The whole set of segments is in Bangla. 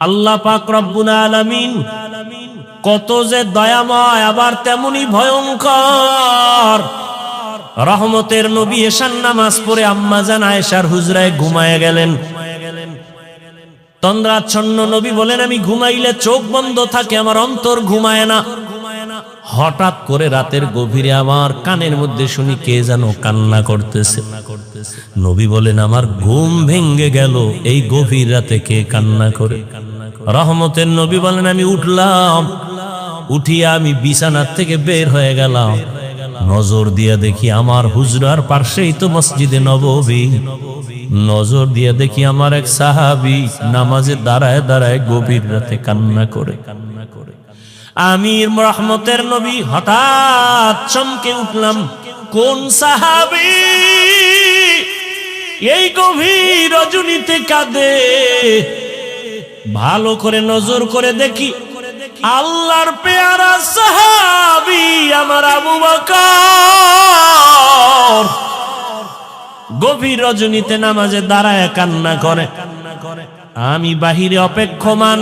আল্লাহ পাক রব্বুল আলামিন কত যে দয়াময়, আবার তেমনি ভয়ঙ্কর। রহমতের নবী এশার নামাজ পড়ে আম্মাজান আয়েশার হুজরায় ঘুমায় গেলেন। তন্দ্রাচ্ছন্ন নবী বলেন, আমি ঘুমাইলে চোখ বন্ধ থাকে, আমার অন্তর ঘুমায় না। হঠাৎ করে রাতের গভীরে আমার কানের মধ্যে শুনি কে যেন কান্না করতেছে। নবী বলেন, আমার ঘুম ভেঙ্গে গেল, এই গভীর রাতে কে কান্না করে। রহমতের নবী বলেন, আমি উঠলাম, উঠিয়া আমি বিছানার থেকে বের হয়ে গেলাম। নজর দিয়া দেখি আমার হুজরার পাশেই তো মসজিদে নববী। নজর দিয়া দেখি আমার এক সাহাবী নামাজে দাঁড়ায় দাঁড়ায় গভীর রাতে কান্না করে। আমি রহমতের নবী হঠাৎ চমকে উঠলাম, কোন সাহাবী এই গভীর রজনীতে কাঁদে? ভালো করে নজর করে দেখি, আল্লাহর পেয়ারা সাহাবী আমার আবু বকর গভীর রজনীতে নামাজে দাঁড়ায় কান্না করে। আমি বাহিরে অপেক্ষমান,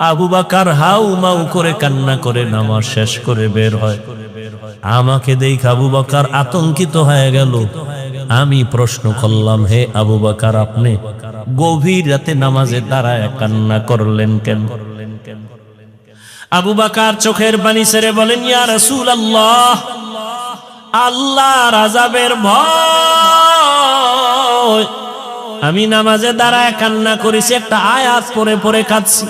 আবু বকর হাউ মাউ করে কান্না করে নামাজ শেষ করে বের হয়। আমাকে দেখে আবু বকর আতঙ্কিত হয়ে গেল। আমি প্রশ্ন করলাম, হে আবু বকর, আপনি গভীর রাতে নামাজে দাঁড়ায় কান্না করলেন কেন? আবু বকর চোখের পানি ছেড়ে বলেন, ইয়া রাসূলুল্লাহ, আল্লাহর আযাবের ভয় আমি নামাজে দাঁড়ায় কান্না করেছি, একটা আয়াত পড়ে পড়ে কাঁদছি।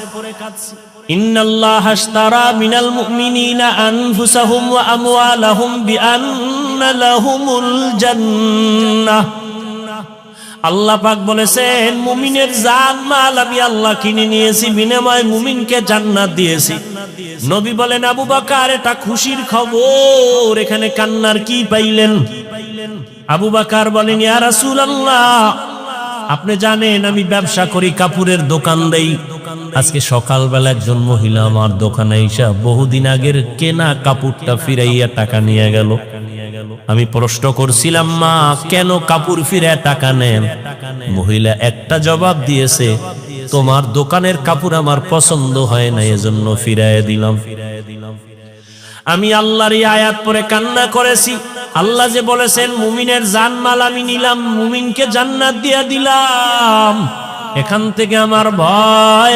ইন্নাল্লাহা আশতারা মিনাল মুমিনিনা আনফুসাহুম ওয়া আমওয়ালাহুম বিআন্না লাহুমুল জান্নাহ। আল্লাহ পাক বলেছেন, মুমিনের জান মাল আমি আল্লাহ কিনে নিয়েছি, বিনিময়ে মুমিনকে জান্নাত দিয়েছি। নবী বলেন, আবু বকর এটা খুশির খবর, এখানে কান্নার কি পাইলেন? আবু বকর বলেন, ইয়া রাসূলুল্লাহ, আপনি জানেন আমি ব্যবসা করি, কাপড়ের দোকান দেই। আজকে সকালবেলা একজন মহিলা আমার দোকানে এসে বহুদিন আগের কেনা কাপড়টা ফিরাইয়া টাকা নিয়ে গেল। আমি প্রশ্ন করছিলাম, মা কেন কাপড় ফিরাইয়া টাকা নেন? মহিলা একটা জবাব দিয়েছে, তোমার দোকানের কাপড় আমার পছন্দ হয় না, এজন্য ফিরাইয়া দিলাম। আমি আল্লাহর এই আয়াত পড়ে কান্না করেছি। আল্লাহ যে বলেছেন, মুমিনের জানমাল আমি নিলাম, মুমিনকে জান্নাত দিয়া দিলাম। এখান থেকে আমার ভয়,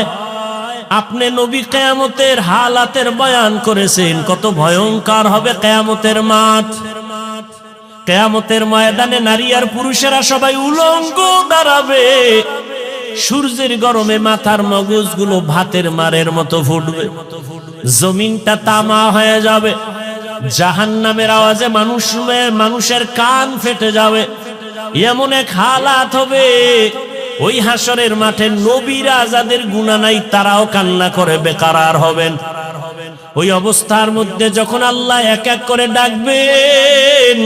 আপনি নবী কিয়ামতের হালাতের বয়ান করেছেন, কত ভয়ঙ্কর হবে কিয়ামতের মাঠ। কিয়ামতের ময়দানে নারী আর পুরুষেরা সবাই উলঙ্গ দাঁড়াবে। সূর্যের গরমে মাথার মগজগুলো ভাতের মারের মতো ফুটবে, জমিনটা তামা হয়ে যাবে। জাহান্নামের আওয়াজে মানুষের কান ফেটে যাবে। এমন এক হালাত হবে, ওই হাসরের মাঠে নবীরা যাদের গুনাহ নাই তারাও কান্না করে বেকারার হবেন। ওই অবস্থার মধ্যে যখন আল্লাহ এক এক করে ডাকবেন,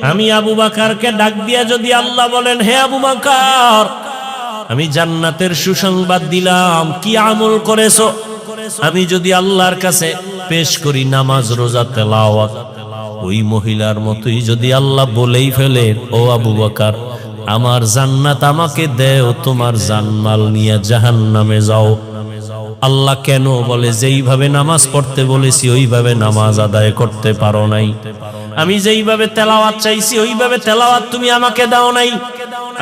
আমি আবু বকরকে ডাক দিয়া যদি আল্লাহ বলেন, হে আবু বকর, আমি জান্নাতের সুসংবাদ দিলাম, কি আমল করেছো? আমি যদি আল্লাহর কাছে পেশ করি নামাজ, রোজা, তেলাওয়াত, ওই মহিলার মতোই যদি আল্লাহ বলেই ফেলে, ও আবু বকর, আমার জান্নাত আমাকে দেও, তোমার জানমাল নিয়ে জাহান্নামে যাও। আল্লাহ কেন বলে, যেইভাবে নামাজ পড়তে বলেছি ওইভাবে নামাজ আদায় করতে পারো নাই। আমি যেইভাবে তেলাওয়াত চাইছি ওইভাবে তেলাওয়াত তুমি আমাকে দাও নাই।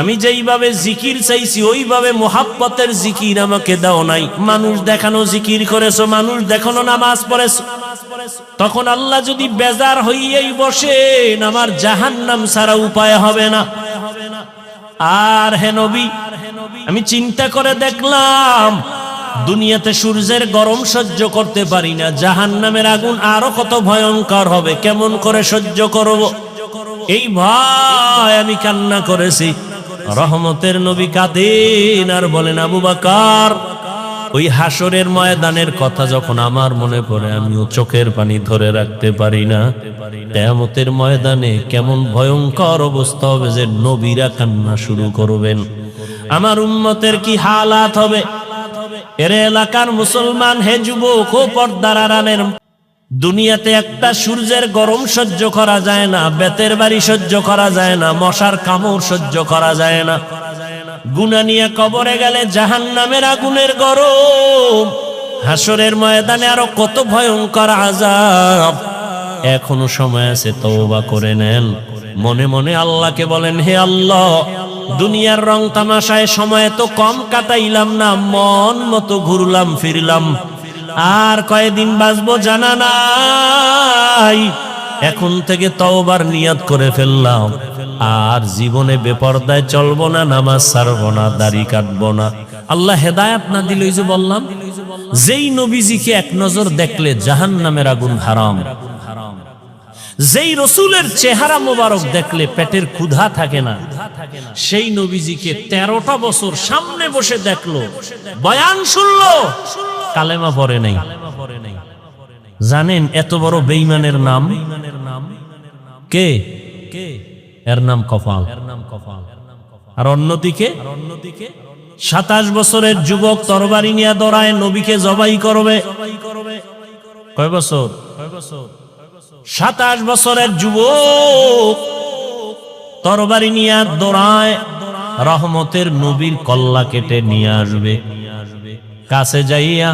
আমি যেইভাবে জিকির চাইছি ওইভাবে মোহাব্বতের জিকির আমাকে দাও নাই। মানুষ দেখানো জিকির করেছো, মানুষ দেখানো নামাজ পড়েছো। তখন আল্লাহ যদি বেজার হইয়াই বসেন, আমার জাহান্নাম ছাড়া উপায় হবে না। আর হে নবী, আমি চিন্তা করে দেখলাম, দুনিয়াতে সূর্যের গরম সহ্য করতে পারি না, জাহান্নামের আগুন আরো কত ভয়ঙ্কর হবে, কেমন করে সহ্য করব? এই ভয় আমি কান্না করেছি। রহমতের নবী কাঁদেন আর বলেন, আবু বকর, ওই হাসরের ময়দানের কথা যখন আমার মনে পড়ে, আমিও চোখের পানি ধরে রাখতে পারি না। কিয়ামতের ময়দানে কেমন ভয়ঙ্কর অবস্থা হবে যে নবীরা কান্না শুরু করবেন। আমার উম্মতের কি হালাত হবে? এর এলাকার মুসলমান, হে যুবক, ও পর্দার আড়ালের, দুনিয়াতে একটা সূর্যের গরম সহ্য করা যায় না, বেতের বাড়ি সহ্য করা যায় না, মশার কামড় সহ্য করা যায় না। গুনাহ নিয়ে কবরে গেলে জাহান্নামের আগুনের গরম, হাসরের ময়দানে আরো কত ভয়ঙ্কর আযাব। এখনো সময় আছে, তওবা করে নেন। মনে মনে আল্লাহকে বলেন, হে আল্লাহ, দুনিয়ার রং তামাশায় সময় তো কম কাটাইলাম না, মন মতো ঘুরলাম ফিরলাম, আর কয়দিন বাঁচবো জানা নাই। এখন থেকে তওবার নিয়ত করে ফেললাম, আর জীবনে বেপরদায় চলবো না, নামাজ ছাড়বো না, দাড়ি কাটবো না। আল্লাহ হেদায়েত না দিলে, ওই যে বললাম, যেই নবীজিকে এক নজর দেখলে জাহান্নামের আগুন হারাম, যেই রসুলের চেহারা মোবারক দেখলে পেটের ক্ষুধা থাকে না, সেই নবীজিকে 13টা বছর সামনে বসে দেখলো, বয়ান শুনলো, কালেমা পড়ে নাই। জানেন এত বড় বেঈমানের নাম কে? এর নাম কপাল। আর অন্যদিকে 27 বছরের যুবক তরবারি নিয়ে দৌড়ায়, নবীকে জবাই করবে। কয় বছর? 27 বছরের যুবক তরবারি নিয়ে দৌড়ায়, রহমতের নবীর কল্লা কেটে নিয়ে আসবে। কাছে যাইয়া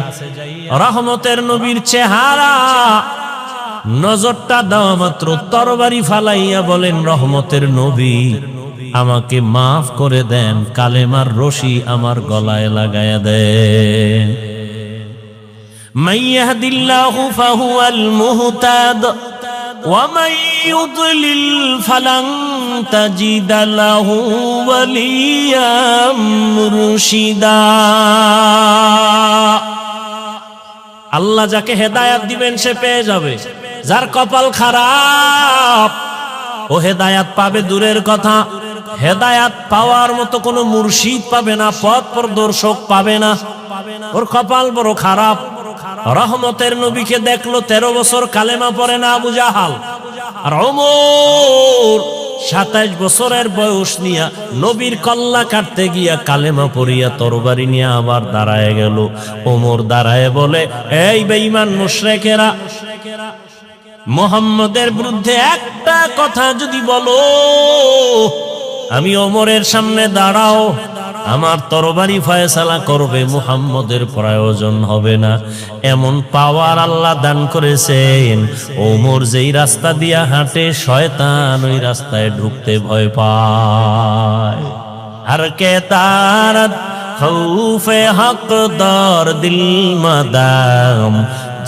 রহমতের নবীর চেহারা নজরটা দেওয়া মাত্র তরবারি ফালাইয়া বলেন, রহমতের নবী, আমাকে মাফ করে দেন, কালেমার রশি আমার গলায় লাগায়া দেন। মাইয়াহদিল্লাহু ফাহুয়াল মুহতাদ ওয়া মান ইউদ্লিল ফালান তাজিদা লাহু ওয়ালিয়াম মুরশিদা। আল্লাহ যাকে হেদায়াত দিবেন সে পেয়ে যাবে, যার কপাল খারাপ ও হেদায়াত পাবে দূরের কথা, হেদায়াত পাওয়ার মতো কোনো মুর্শিদ পাবে না, পথ প্রদর্শক পাবে না, ওর কপাল বড় খারাপ। রহমতের নবীকে দেখলো, 13 বছর কালেমা পড়ে না আবু জাহাল। আর ওমর 27 বছরের বয়স নিয়া নবীর কল্লা কাটতে গিয়া কালেমা পড়িয়া তরবারি নিয়ে আবার দাঁড়ায় গেল। ওমর দাঁড়ায় বলে, এই বেঈমান মুশরিকেরা, মুহাম্মদের বিরুদ্ধে একটা কথা যদি বলো, আমি ওমরের সামনে দাঁড়াও, আমার তরবারি ফয়সালা করবে, মুহাম্মদের প্রয়োজন হবে না। এমন পাওয়ার আল্লাহ দান করেছেন, ওমর যেই রাস্তা দিয়া হাঁটে শয়তান ওই রাস্তায় ঢুকতে ভয় পায়। আর কে তারাত খৌফে হকদার দিল মাদাম,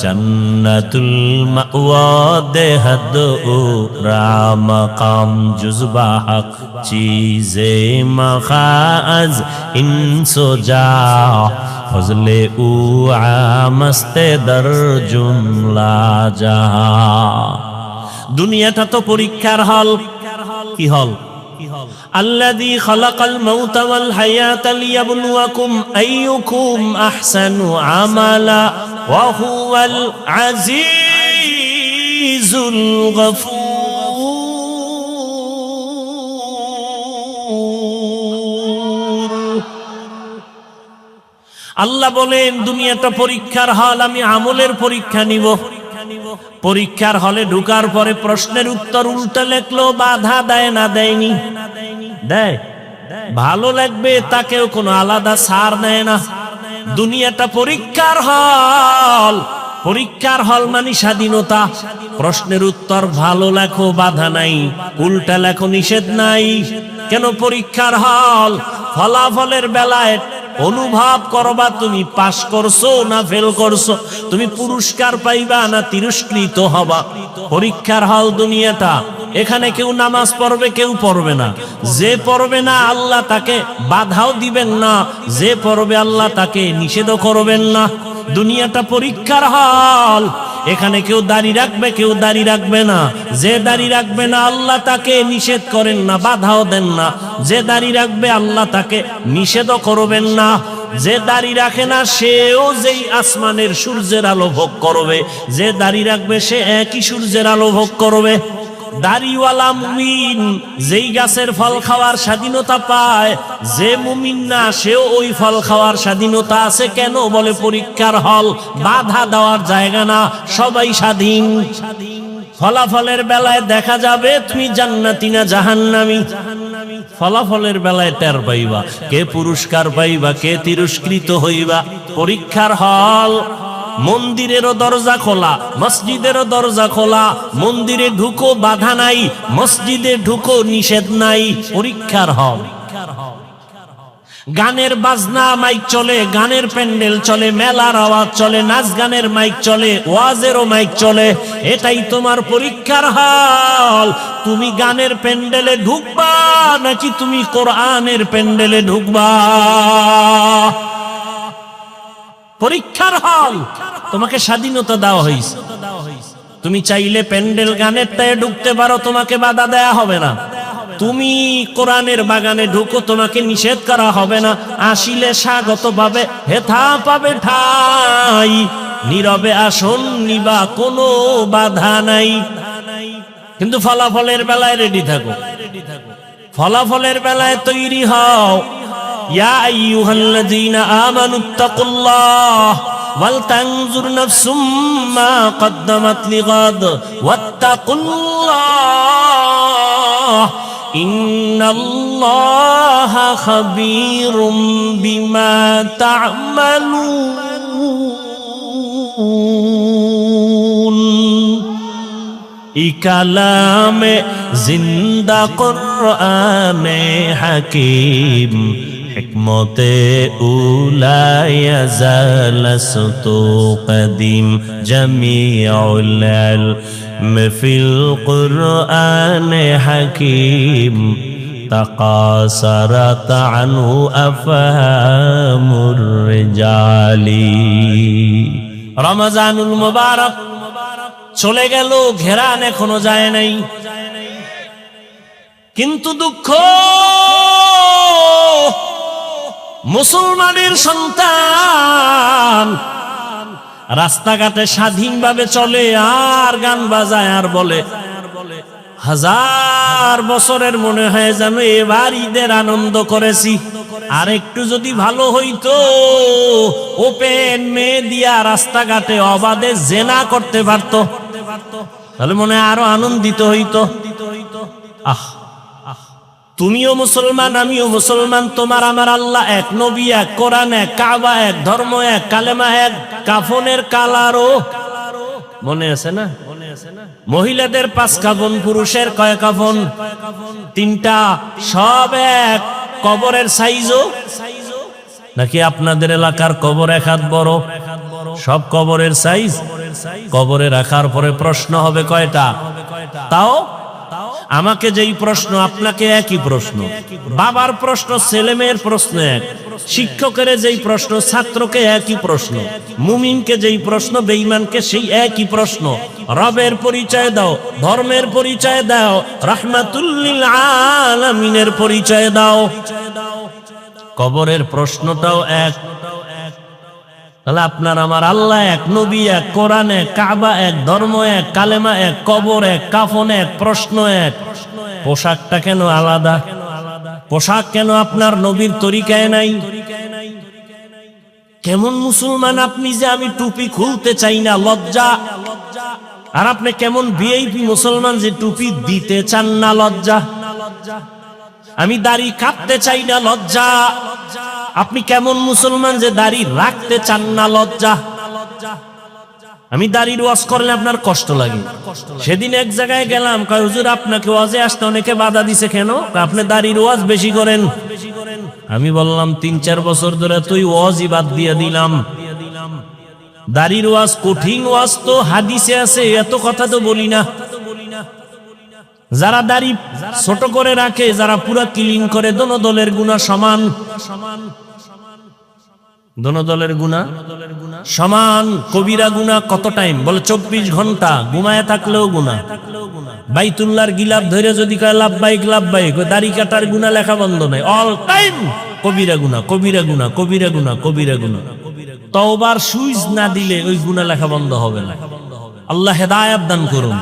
জন্নতুল মাওয়া দেহদ রামকাম জুজবা হক চীজে মখাজ ইনসো যা ফজলে উ আমস্তে দর জুমলা জাহা। দুনিয়াটা তো পরীক্ষার হল। কি হল? الذي خلق الموت والحياة ليبلوكم أيكم أحسن عملا وهو العزيز الغفور। আল্লাহ বলেন দুনিয়াটা পরীক্ষার হল, আমি আমলের পরীক্ষা নিব। পরীক্ষার হলে ঢুকার পরে প্রশ্নের উত্তর উল্টা লেখলো, বাধা দেয় না? দেয়নি? দেয়। ভালো লাগবে তাকেও কোনো আলাদা ছাড় নেয় না। দুনিয়াটা পরীক্ষার হল। পরীক্ষার হল মানে স্বাধীনতা। প্রশ্নের উত্তর ভালো লেখো, বাধা নাই, উল্টা লেখো, নিষেধ নাই। কেন পরীক্ষার হল? ফলাফলের বেলায় অনুভব করবা তুমি পাস করছো না ফেল করছো, তুমি পুরস্কার পাইবা না তিরস্কৃত হবা। পরীক্ষার হল দুনিয়াটা। এখানে কেউ নামাজ পড়বে, কেউ পড়বে না। যে পড়বে না আল্লাহ তাকে বাধাও দিবেন না, যে পড়বে আল্লাহ তাকে নিষেধও করবেন না। দুনিয়াটা পরীক্ষার হল। এখানে কেউ দাড়ি রাখবে, কেউ দাড়ি রাখবে না। যে দাড়ি রাখবে না আল্লাহ তাকে নিষেধ করেন না, বাধাও দেন না। যে দাড়ি রাখবে আল্লাহ তাকে নিষেধও করবেন না। যে দাড়ি রাখে না সেও যেই আসমানের সূর্যের আলো ভোগ করবে, যে দাড়ি রাখবে সে একই সূর্যের আলো ভোগ করবে। দাড়িওয়ালা মুমিন যেই গাছের ফল খাওয়ার স্বাধীনতা পায়, যে মুমিন না সেও ওই ফল খাওয়ার স্বাধীনতা আছে। কেন? বলে পরীক্ষার হল, বাধা দেওয়ার জায়গা না, সবাই স্বাধীন। ফলাফলের বেলায় দেখা যাবে তুমি জান্নাতি না জাহান্নামী। ফলাফলের বেলায় টের পাইবা কে পুরস্কার পাইবা কে তিরস্কৃত হইবা। পরীক্ষার হল। মন্দিরেরও দরজা খোলা, মসজিদেরও দরজা খোলা। মন্দিরে ঢুকো বাধা নাই, মসজিদে ঢুকো নিষেধ নাই। পরীক্ষার হল। গানের বাজনা মাইক চলে, গানের প্যান্ডেল চলে, মেলার আওয়াজ চলে, নাচ গানের মাইক চলে, ওয়াজেরও মাইক চলে। এটাই তোমার পরীক্ষার হল। তুমি গানের প্যান্ডেলে ঢুকবা নাকি তুমি কোরআনের প্যান্ডেলে ঢুকবা? পরীক্ষার হল। তোমাকে স্বাধীনতা দেওয়া হয়েছে, তুমি চাইলে প্যান্ডেল গানেরটায় ঢুকতে পারো, তোমাকে বাধা দেয়া হবে না। তুমি কোরআনের বাগানে ঢুকো, তোমাকে নিষেধ করা হবে না। আসিলে স্বাগত পাবে, হেথা পাবে ঠাই। নীরবে আসন নিবা, কোনো বাধা নাই। কিন্তু ফলাফলের বেলায় রেডি থাকো, ফলাফলের বেলায় তৈরি হও। ইয়া আইয়ুহাল্লাযীনা আমানুত্তাকুল্লাহ ওয়াল তানজুর নাফসুম মা কদ্দামাত লিগাদ ওয়াত্তাকুল্লাহ ইন্নাল্লাহা খাবীরুম বিমা তা'মালুন। ই কালামে জিন্দা কুরআনে হাকীম হিকমতে উলায়া জালাসতু কদিম জামিউল ইলম ফিল কুরআনে হাকীম তাকাসারাত আনহু আফহামুর রিজালি। রমজানুল মুবারক চলে গেল, ঘেরান এখনো যায় নাই। কিন্তু দুঃখ, মুসলমানের সন্তান রাস্তাঘাটে স্বাধীনভাবে চলে আর গান বাজায় আর বলে, হাজার বছরের মনে হয় যেন এবার ঈদের আনন্দ করেছি। আর একটু যদি ভালো হইতো, ওপেন মেয়ে দিয়া রাস্তাঘাটে অবাধে জেনা করতে পারতো, তাহলে মনে হয় আরো আনন্দিত হইতো। আহ, তুমিও মুসলমান, আমিও মুসলমান, তোমার আমার আল্লাহ এক, নবী এক, কোরআন এক, কাবা এক, ধর্ম এক, কালেমা এক, কাফনের কালারও মনে আছে না? মহিলাদের 5 কাফন, পুরুষের কয় কাফন? 3টা, সব এক। কবরের সাইজও নাকি আপনাদের এলাকার কবর 1 হাত বড়? সব কবরের সাইজ। কবরে রাখার পরে প্রশ্ন হবে কয়টা? তাও আমাকে যেই প্রশ্ন, আপনাকে একই প্রশ্ন। বাবার প্রশ্ন, ছেলে মেয়ের প্রশ্ন এক। শিক্ষকের যেই প্রশ্ন, ছাত্রকে একই প্রশ্ন। মুমিনকে যেই প্রশ্ন, বেঈমানকে সেই একই প্রশ্ন। রবের পরিচয় দাও, ধর্মের পরিচয় দাও, রাহমাতুল লিল আলামিনের পরিচয় দাও। কবরের প্রশ্নটাও এক। তাহলে আপনার আমার আল্লাহ এক, নবী এক, কোরআন এক, কাবা এক, ধর্ম এক, কালেমা এক, কবর এক, কাফন এক, প্রশ্ন এক। পোশাকটা কেন আলাদা? পোশাক কেন আপনার নবীর তরিকায় নাই? কেমন মুসলমান আপনি যে আমি টুপি খুলতে চাই না, লজ্জা। আর আপনি কেমন ভিআইপি মুসলমান যে টুপি দিতে চান না, লজ্জা। আমি দাড়ি কাটতে চাই না, লজ্জা। আপনি কেমন মুসলমান যে দাড়ি রাখতে চান না, লজ্জা। আমি দাড়ির ওয়াজ করলে আপনার কষ্ট লাগে। সেদিন এক জায়গায় গেলাম, কয় হুজুর আপনাকে ওয়াজে আসতে অনেকে বাধা দিছে কেন? আপনি দাড়ির ওয়াজ বেশি করেন। আমি বললাম 3-4 বছর ধরে তুই ওয়াজই বাদ দিয়ে দিলাম। দাড়ির ওয়াজ কঠিন ওয়াজ তো হাদিসে আছে, এত কথা তো বলি না। যারা দাড়ি ছোট করে রাখে, যারা পুরা ক্লিন করে, দোনো দলের গুনাহ সমান। দোনো দলের গুনাহ সমান। কবিরা গুনাহ কত টাইম? বলে 24 ঘন্টা ঘুমায় থাকলেও গুনাহ। বাইতুল্লাহর গিলাফ ধরে যদি কয় লাব্বাইক লাব্বাইক, দাড়ি কাটার গুনাহ লেখা বন্ধ নাই, অল টাইম কবিরা গুনাহ, কবিরা গুনাহ, কবিরা গুনাহ, কবিরা গুনাহ। তওবার সুইচ না দিলে ওই গুনাহ লেখা বন্ধ হবে না। আল্লাহ হেদায়েত দান করুন।